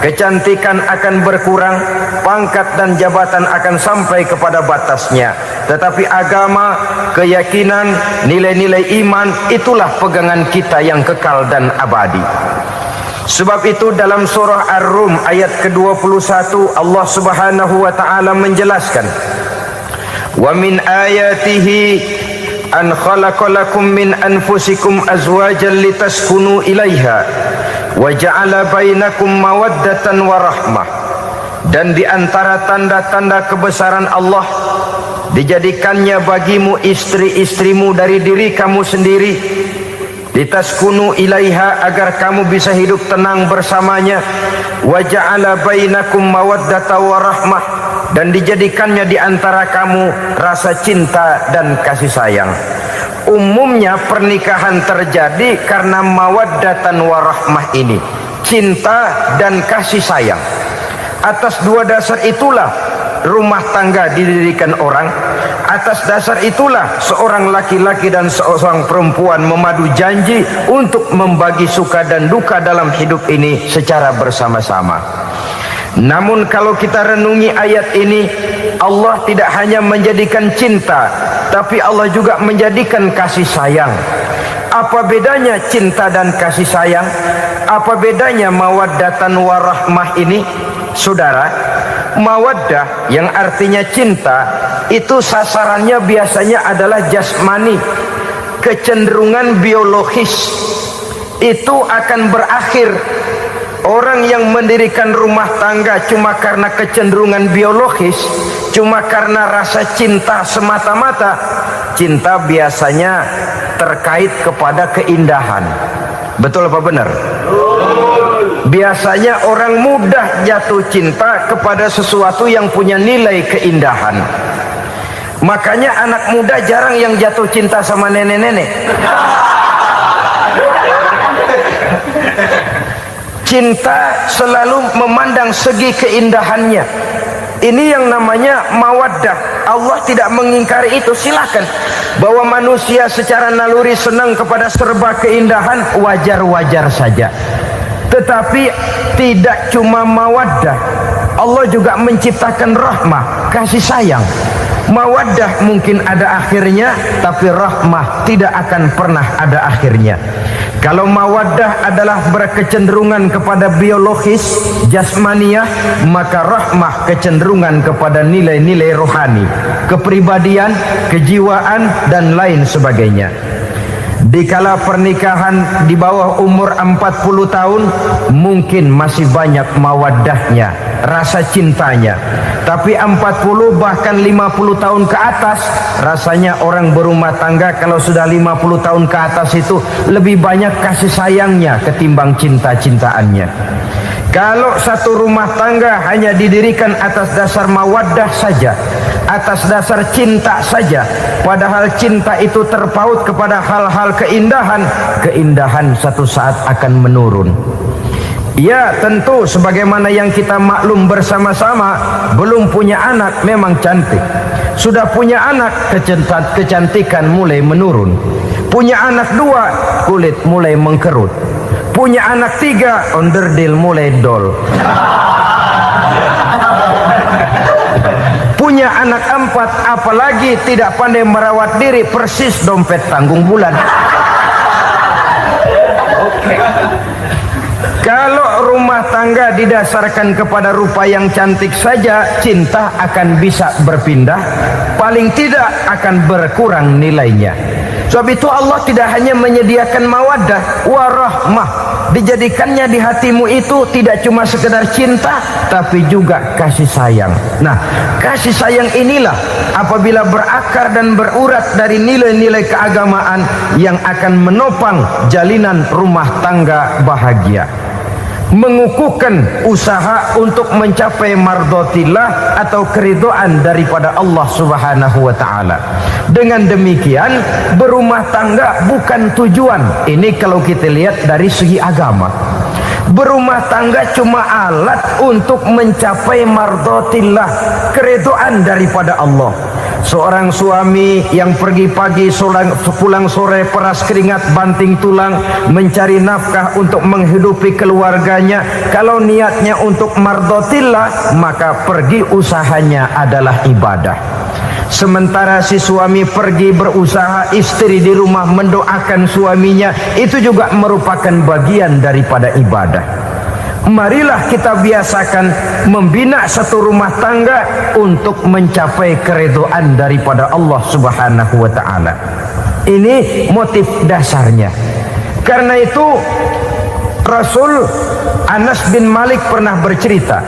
kecantikan akan berkurang, pangkat dan jabatan akan sampai kepada batasnya. Tetapi agama, keyakinan, nilai-nilai iman, itulah pegangan kita yang kekal dan abadi. Sebab itu dalam surah Ar-Rum ayat ke-21 Allah Subhanahu wa taala menjelaskan, "Wa min ayatihi an khalaqalakum min anfusikum azwajan litaskunu ilaiha wa ja'ala bainakum mawaddatan wa rahmah." Dan di antara tanda-tanda kebesaran Allah, dijadikannya bagimu istri-istrimu dari diri kamu sendiri, litaskunu ilaiha, agar kamu bisa hidup tenang bersamanya, wa ja'ala bainakum mawaddatan wa rahmah, dan dijadikannya di antara kamu rasa cinta dan kasih sayang. Umumnya pernikahan terjadi karena mawaddatan warahmah ini, cinta dan kasih sayang. Atas dua dasar itulah rumah tangga didirikan orang. Atas dasar itulah seorang laki-laki dan seorang perempuan memadu janji untuk membagi suka dan duka dalam hidup ini secara bersama-sama. Namun kalau kita renungi ayat ini, Allah tidak hanya menjadikan cinta, tapi Allah juga menjadikan kasih sayang. Apa bedanya cinta dan kasih sayang? Apa bedanya mawaddatan warahmah ini? Saudara, mawaddah yang artinya cinta itu sasarannya biasanya adalah jasmani, kecenderungan biologis. Itu akan berakhir. Orang yang mendirikan rumah tangga cuma karena kecenderungan biologis, cuma karena rasa cinta semata-mata, cinta biasanya terkait kepada keindahan. Betul apa benar? Biasanya orang mudah jatuh cinta kepada sesuatu yang punya nilai keindahan. Makanya anak muda jarang yang jatuh cinta sama nenek-nenek. Cinta selalu memandang segi keindahannya. Ini yang namanya mawaddah. Allah tidak mengingkari itu, silakan. Bahwa manusia secara naluri senang kepada serba keindahan, wajar-wajar saja. Tetapi tidak cuma mawaddah, Allah juga menciptakan rahmah, kasih sayang. Mawaddah mungkin ada akhirnya, tapi rahmah tidak akan pernah ada akhirnya. Kalau mawaddah adalah berkecenderungan kepada biologis, jasmaniah, maka rahmah kecenderungan kepada nilai-nilai rohani, kepribadian, kejiwaan, dan lain sebagainya. Dikala pernikahan di bawah umur 40 tahun, mungkin masih banyak mawaddahnya, rasa cintanya. Tapi 40 bahkan 50 tahun ke atas, rasanya orang berumah tangga kalau sudah 50 tahun ke atas itu lebih banyak kasih sayangnya ketimbang cinta-cintaannya. Kalau satu rumah tangga hanya didirikan atas dasar mawaddah saja, atas dasar cinta saja, padahal cinta itu terpaut kepada hal-hal keindahan, keindahan satu saat akan menurun. Ya tentu sebagaimana yang kita maklum bersama-sama, belum punya anak memang cantik. Sudah punya anak, kecantikan mulai menurun. Punya anak 2, kulit mulai mengkerut. Punya anak 3, onderdil mulai dol. Punya anak 4, apalagi tidak pandai merawat diri, persis dompet tanggung bulan. Kalau rumah tangga didasarkan kepada rupa yang cantik saja, cinta akan bisa berpindah, paling tidak akan berkurang nilainya. Sebab itu Allah tidak hanya menyediakan mawaddah warahmah, dijadikannya di hatimu itu tidak cuma sekedar cinta, tapi juga kasih sayang. Nah, kasih sayang inilah apabila berakar dan berurat dari nilai-nilai keagamaan yang akan menopang jalinan rumah tangga bahagia, mengukuhkan usaha untuk mencapai mardotillah atau keridhaan daripada Allah Subhanahu wa ta'ala. Dengan demikian berumah tangga bukan tujuan. Ini kalau kita lihat dari segi agama. Berumah tangga cuma alat untuk mencapai mardotillah, keridhaan daripada Allah. Seorang suami yang pergi pagi pulang sore peras keringat banting tulang mencari nafkah untuk menghidupi keluarganya, kalau niatnya untuk mardotillah maka pergi usahanya adalah ibadah. Sementara si suami pergi berusaha, istri di rumah mendoakan suaminya, itu juga merupakan bagian daripada ibadah. Marilah kita biasakan membina satu rumah tangga untuk mencapai keridhaan daripada Allah Subhanahu wa taala. Ini motif dasarnya. Karena itu Rasul Anas bin Malik pernah bercerita,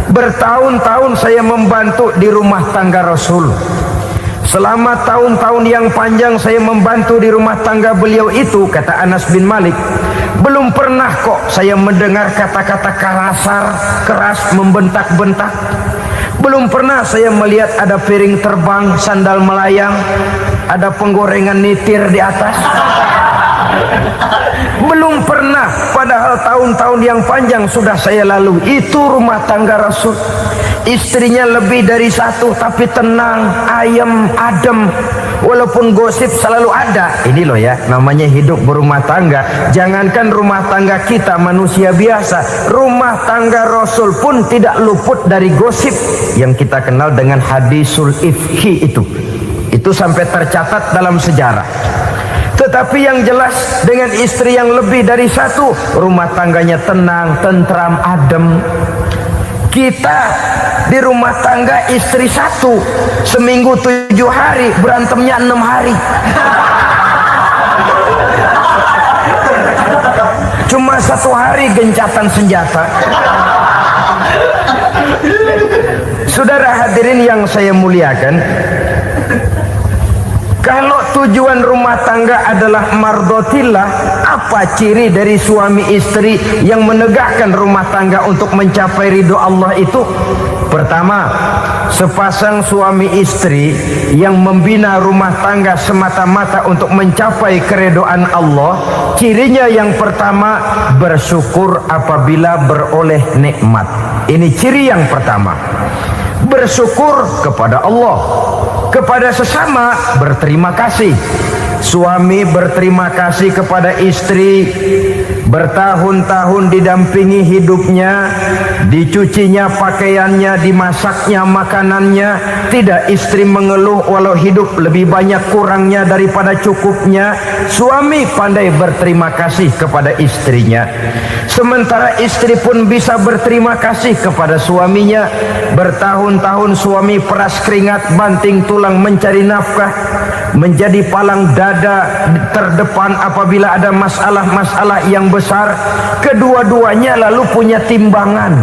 bertahun-tahun saya membantu di rumah tangga Rasul. Selama tahun-tahun yang panjang saya membantu di rumah tangga beliau itu, kata Anas bin Malik, belum pernah kok saya mendengar kata-kata kasar, keras, membentak-bentak. Belum pernah saya melihat ada piring terbang, sandal melayang, ada penggorengan nitir di atas. Belum pernah, padahal tahun-tahun yang panjang sudah saya lalui. Itu rumah tangga Rasul. Istrinya lebih dari satu tapi tenang, ayem, adem. Walaupun gosip selalu ada. Ini loh ya, namanya hidup berumah tangga. Jangankan rumah tangga kita manusia biasa, rumah tangga Rasul pun tidak luput dari gosip yang kita kenal dengan hadisul ifki itu. Itu sampai tercatat dalam sejarah. Tetapi yang jelas dengan istri yang lebih dari satu, rumah tangganya tenang, tentram, adem. Kita di rumah tangga istri satu, seminggu 7 hari, berantemnya 6 hari. Cuma 1 hari gencatan senjata. Saudara hadirin yang saya muliakan, kalau tujuan rumah tangga adalah mardotillah, apa ciri dari suami istri yang menegakkan rumah tangga untuk mencapai ridho Allah itu? Pertama, sepasang suami istri yang membina rumah tangga semata-mata untuk mencapai keridhaan Allah, cirinya yang pertama, bersyukur apabila beroleh nikmat. Ini ciri yang pertama. Bersyukur kepada Allah, kepada sesama berterima kasih. Suami berterima kasih kepada istri, bertahun-tahun didampingi hidupnya, dicucinya pakaiannya, dimasaknya makanannya. Tidak istri mengeluh walau hidup lebih banyak kurangnya daripada cukupnya. Suami pandai berterima kasih kepada istrinya. Sementara istri pun bisa berterima kasih kepada suaminya. Bertahun-tahun suami peras keringat, banting tulang mencari nafkah, menjadi palang dada terdepan apabila ada masalah-masalah yang besar. Kedua-duanya lalu punya timbangan.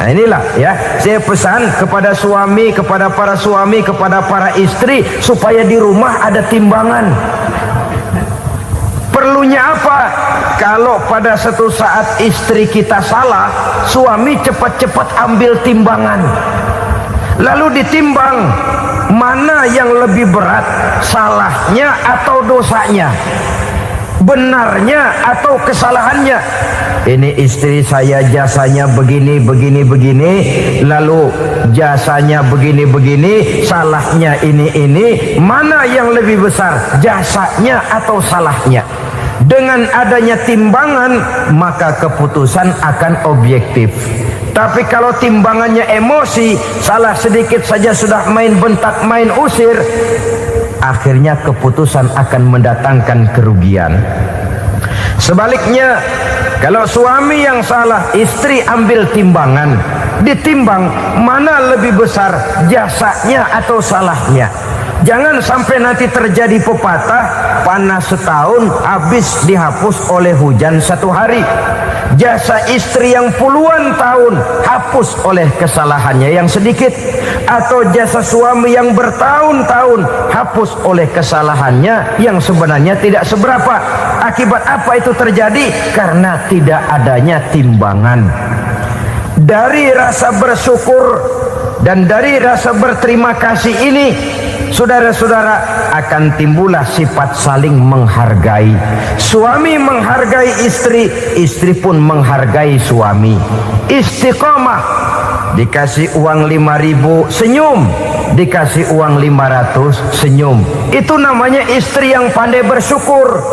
Nah inilah ya, saya pesan kepada suami, kepada para suami, kepada para istri, supaya di rumah ada timbangan. Perlunya apa? Kalau pada satu saat istri kita salah, suami cepat-cepat ambil timbangan, lalu ditimbang mana yang lebih berat, salahnya atau dosanya, benarnya atau kesalahannya. Ini istri saya jasanya begini, begini, begini, lalu jasanya begini, begini, salahnya ini, mana yang lebih besar, jasanya atau salahnya? Dengan adanya timbangan, maka keputusan akan objektif. Tapi kalau timbangannya emosi, salah sedikit saja sudah main bentak, main usir, akhirnya keputusan akan mendatangkan kerugian. Sebaliknya, kalau suami yang salah, istri ambil timbangan, ditimbang mana lebih besar, jasanya atau salahnya. Jangan sampai nanti terjadi pepatah, panas setahun habis dihapus oleh hujan 1 hari. Jasa istri yang puluhan tahun hapus oleh kesalahannya yang sedikit, atau jasa suami yang bertahun-tahun hapus oleh kesalahannya yang sebenarnya tidak seberapa. Akibat apa itu terjadi? Karena tidak adanya timbangan. Dari rasa bersyukur dan dari rasa berterima kasih ini, saudara-saudara, akan timbullah sifat saling menghargai. Suami menghargai istri, istri pun menghargai suami. Istiqomah, dikasih uang 5.000 senyum, dikasih uang 500 senyum. Itu namanya istri yang pandai bersyukur.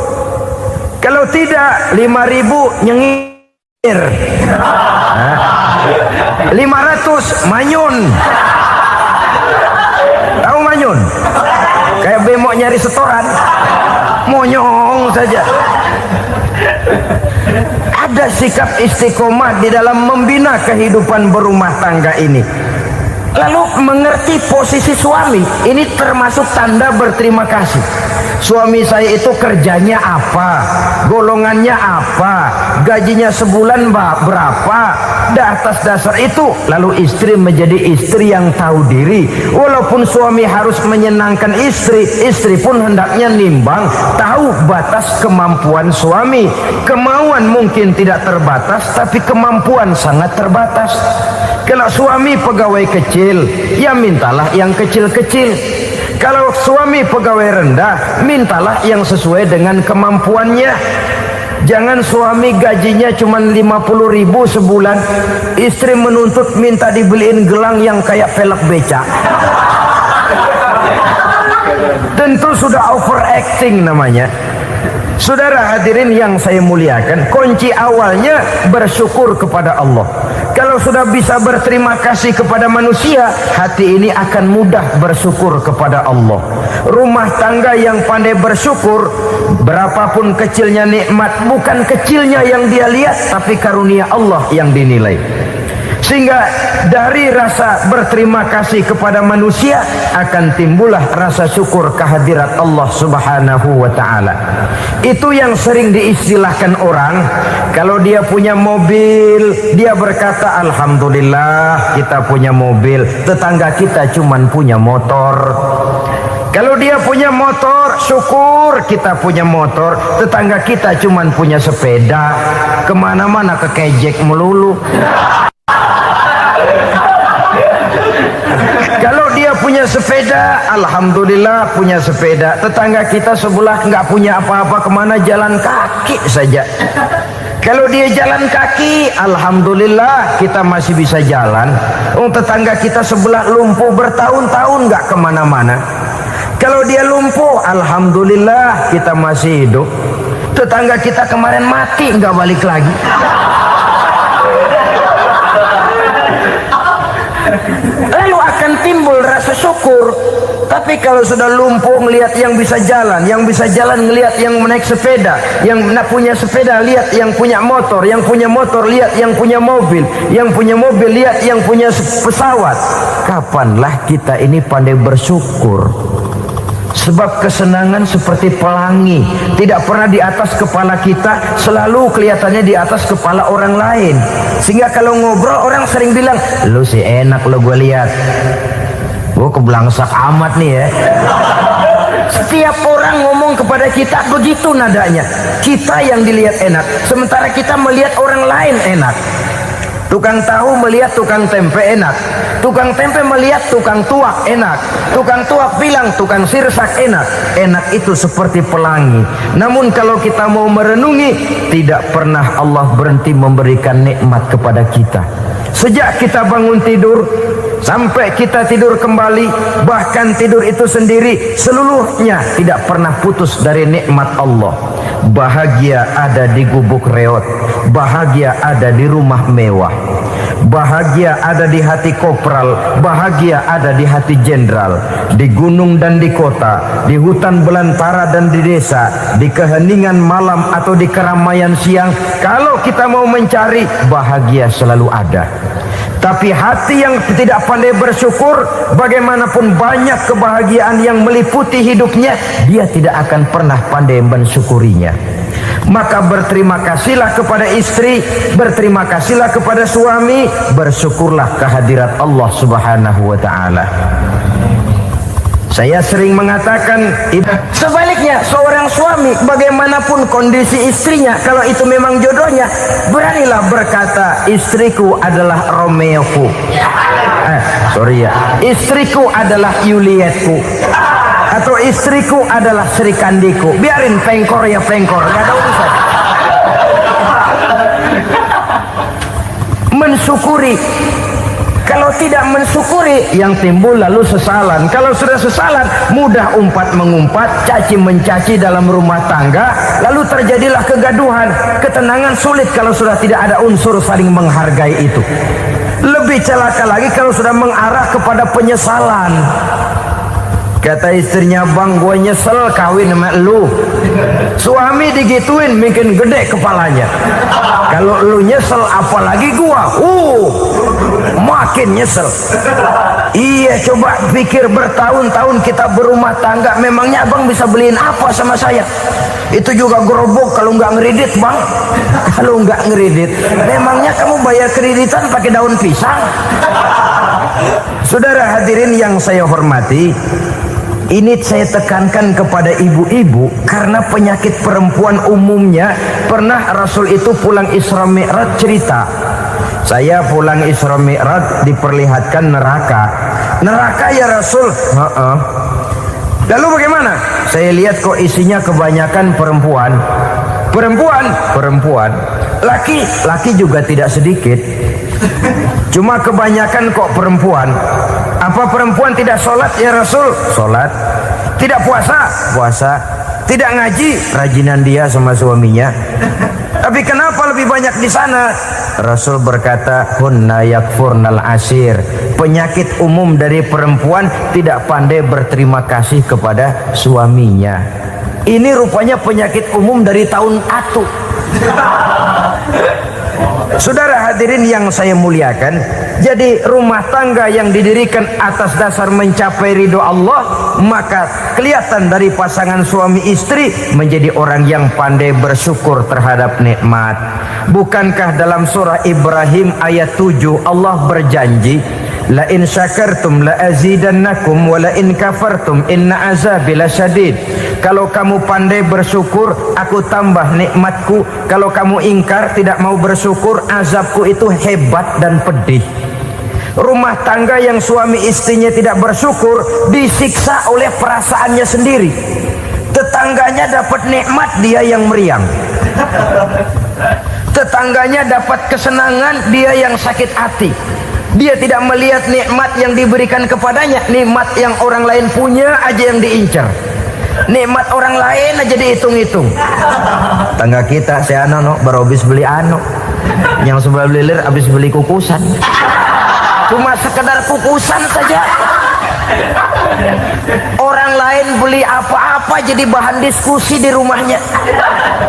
Kalau tidak 5.000 nyengir, 500 manyun. Tahu manyun? Kayak bemo nyari setoran, monyong saja. Ada sikap istiqomah di dalam membina kehidupan berumah tangga ini. Lalu mengerti posisi suami, ini termasuk tanda berterima kasih. Suami saya itu kerjanya apa, golongannya apa, gajinya sebulan berapa. Atas dasar itu lalu istri menjadi istri yang tahu diri. Walaupun suami harus menyenangkan istri, istri pun hendaknya nimbang, tahu batas kemampuan suami. Kemauan mungkin tidak terbatas, tapi kemampuan sangat terbatas. Kalau suami pegawai kecil, ya mintalah yang kecil-kecil. Kalau suami pegawai rendah, mintalah yang sesuai dengan kemampuannya. Jangan suami gajinya cuma 50.000 sebulan, istri menuntut minta dibeliin gelang yang kayak pelek beca. Tentu sudah overacting namanya. Saudara hadirin yang saya muliakan, kunci awalnya bersyukur kepada Allah. Kalau sudah bisa berterima kasih kepada manusia, hati ini akan mudah bersyukur kepada Allah. Rumah tangga yang pandai bersyukur, berapapun kecilnya nikmat, bukan kecilnya yang dia lihat, tapi karunia Allah yang dinilai. Sehingga dari rasa berterima kasih kepada manusia akan timbullah rasa syukur kehadirat Allah Subhanahu wa ta'ala. Itu yang sering diistilahkan orang, kalau dia punya mobil, dia berkata alhamdulillah kita punya mobil, tetangga kita cuman punya motor. Kalau dia punya motor, syukur kita punya motor, tetangga kita cuman punya sepeda, kemana-mana kekejek melulu. Kalau dia punya sepeda, alhamdulillah punya sepeda, tetangga kita sebelah nggak punya apa-apa, kemana jalan kaki saja. Kalau dia jalan kaki, alhamdulillah kita masih bisa jalan. Tetangga kita sebelah lumpuh bertahun-tahun nggak kemana-mana. Kalau dia lumpuh, alhamdulillah kita masih hidup. Tetangga kita kemarin mati nggak balik lagi. Lalu akan timbul rasa syukur. Tapi kalau sudah lumpuh ngelihat yang bisa jalan ngelihat yang naik sepeda, yang punya sepeda lihat yang punya motor lihat yang punya mobil lihat yang punya pesawat. Kapanlah kita ini pandai bersyukur? Sebab kesenangan seperti pelangi, tidak pernah di atas kepala kita, selalu kelihatannya di atas kepala orang lain. Sehingga kalau ngobrol orang sering bilang, lu sih enak lo gue lihat, gue keblangsak amat nih ya. Setiap orang ngomong kepada kita begitu nadanya. Kita yang dilihat enak, sementara kita melihat orang lain enak. Tukang tahu melihat tukang tempe enak, tukang tempe melihat tukang tuak enak, tukang tuak bilang tukang sirsak enak. Enak itu seperti pelangi. Namun kalau kita mau merenungi, tidak pernah Allah berhenti memberikan nikmat kepada kita. Sejak kita bangun tidur sampai kita tidur kembali, bahkan tidur itu sendiri, seluruhnya tidak pernah putus dari nikmat Allah. Bahagia ada di gubuk reot, bahagia ada di rumah mewah, bahagia ada di hati kopral, bahagia ada di hati jenderal, di gunung dan di kota, di hutan belantara dan di desa, di keheningan malam atau di keramaian siang. Kalau kita mau mencari, bahagia selalu ada. Tapi hati yang tidak pandai bersyukur, bagaimanapun banyak kebahagiaan yang meliputi hidupnya, dia tidak akan pernah pandai mensyukurinya. Maka berterima kasihlah kepada istri, berterima kasihlah kepada suami, bersyukurlah kehadirat Allah Subhanahu wa ta'ala. Saya sering mengatakan, sebaliknya seorang suami bagaimanapun kondisi istrinya, kalau itu memang jodohnya, beranilah berkata, istriku adalah Romeoku, istriku adalah Julietku. Atau istriku adalah Sri Kandiku. Biarin pengkor ya pengkor, gak ada urusan. Mensyukuri. Kalau tidak mensyukuri, yang timbul lalu sesalan. Kalau sudah sesalan, mudah umpat mengumpat, caci mencaci dalam rumah tangga, lalu terjadilah kegaduhan. Ketenangan sulit kalau sudah tidak ada unsur saling menghargai itu. Lebih celaka lagi kalau sudah mengarah kepada penyesalan. Kata istrinya, bang, gue nyesel kawin sama lu. Suami digituin bikin gede kepalanya. Kalau lu nyesel apalagi gua, makin nyesel. Iya, coba pikir bertahun-tahun kita berumah tangga, memangnya abang bisa beliin apa sama saya? Itu juga gerobok kalau nggak ngeridit, bang. Kalau nggak ngeridit, memangnya kamu bayar kreditan pakai daun pisang? Saudara hadirin yang saya hormati, ini saya tekankan kepada ibu-ibu karena penyakit perempuan umumnya. Pernah Rasul itu pulang Isra Mi'raj cerita, saya pulang Isra Mi'raj diperlihatkan neraka. Neraka ya Rasul? Lalu bagaimana? Saya lihat kok isinya kebanyakan perempuan. Perempuan. Laki juga tidak sedikit. Cuma kebanyakan kok perempuan. Apa perempuan tidak sholat ya Rasul? Sholat. Tidak puasa? Puasa. Tidak ngaji? Rajinan dia sama suaminya. Tapi kenapa lebih banyak di sana? Rasul berkata, hunna yakfurnal asir. Penyakit umum dari perempuan tidak pandai berterima kasih kepada suaminya. Ini rupanya penyakit umum dari tahun atu. Saudara hadirin yang saya muliakan, jadi rumah tangga yang didirikan atas dasar mencapai ridho Allah, maka kelihatan dari pasangan suami istri menjadi orang yang pandai bersyukur terhadap nikmat. Bukankah dalam surah Ibrahim ayat 7 Allah berjanji, la in syakartum la azidannakum wa la in kafartum inna azabi lasyadid. Kalau kamu pandai bersyukur, aku tambah nikmatku. Kalau kamu ingkar, tidak mau bersyukur, azabku itu hebat dan pedih. Rumah tangga yang suami istrinya tidak bersyukur disiksa oleh perasaannya sendiri. Tetangganya dapat nikmat, dia yang meriang. Tetangganya dapat kesenangan, dia yang sakit hati. Dia tidak melihat nikmat yang diberikan kepadanya. Nikmat yang orang lain punya aja yang diincar. Nikmat orang lain aja dihitung-hitung. Tangga kita, si Ano baru habis beli yang sebelah belilir habis beli kukusan. Cuma sekedar kukusan saja. Orang lain beli apa-apa jadi bahan diskusi di rumahnya.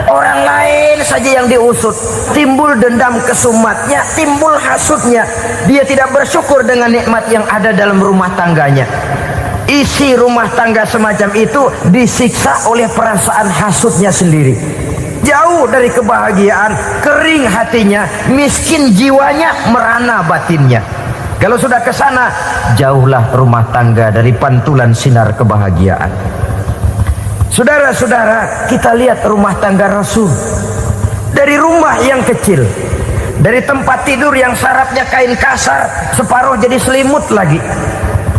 Orang lain saja yang diusut. Timbul dendam kesumatnya, timbul hasutnya. Dia tidak bersyukur dengan nikmat yang ada dalam rumah tangganya. Isi rumah tangga semacam itu disiksa oleh perasaan hasutnya sendiri. Jauh dari kebahagiaan, kering hatinya, miskin jiwanya, merana batinnya. Kalau sudah ke sana, jauhlah rumah tangga dari pantulan sinar kebahagiaan. Saudara-saudara, kita lihat rumah tangga Rasul. Dari rumah yang kecil, dari tempat tidur yang syaratnya kain kasar, separuh jadi selimut lagi.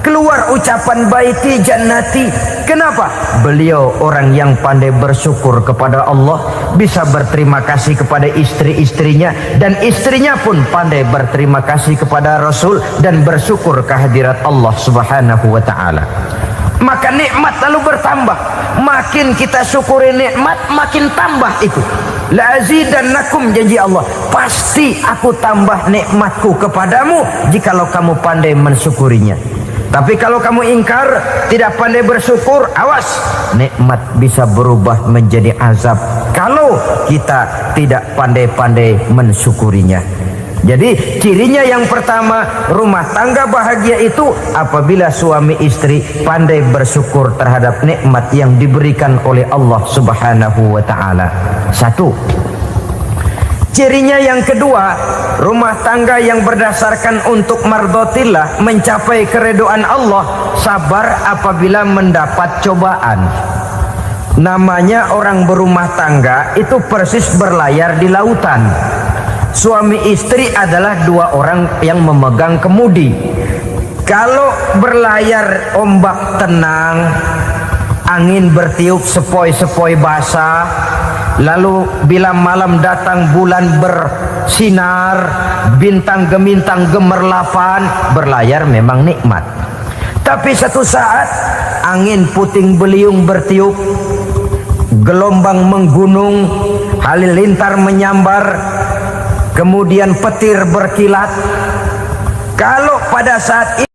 Keluar ucapan baiti jannati. Kenapa? Beliau orang yang pandai bersyukur kepada Allah, bisa berterima kasih kepada istri-istrinya, dan istrinya pun pandai berterima kasih kepada Rasul dan bersyukur kehadirat Allah Subhanahu wa taala. Maka nikmat lalu bertambah. Makin kita syukuri nikmat, makin tambah itu. La azidannakum, janji Allah, pasti aku tambah nikmatku kepadamu jikalau kamu pandai mensyukurinya. Tapi kalau kamu ingkar, tidak pandai bersyukur, awas, nikmat bisa berubah menjadi azab kalau kita tidak pandai-pandai mensyukurinya. Jadi cirinya yang pertama, rumah tangga bahagia itu apabila suami istri pandai bersyukur terhadap nikmat yang diberikan oleh Allah Subhanahu wa taala. Satu. Cirinya yang kedua, rumah tangga yang berdasarkan untuk mardhatillah, mencapai keridhaan Allah, sabar apabila mendapat cobaan. Namanya orang berumah tangga itu persis berlayar di lautan. Suami istri adalah dua orang yang memegang kemudi. Kalau berlayar ombak tenang, angin bertiup sepoi-sepoi basah, lalu bila malam datang bulan bersinar, bintang gemintang gemerlapan, berlayar memang nikmat. Tapi satu saat angin puting beliung bertiup, gelombang menggunung, halilintar menyambar, kemudian petir berkilat. Kalau pada saat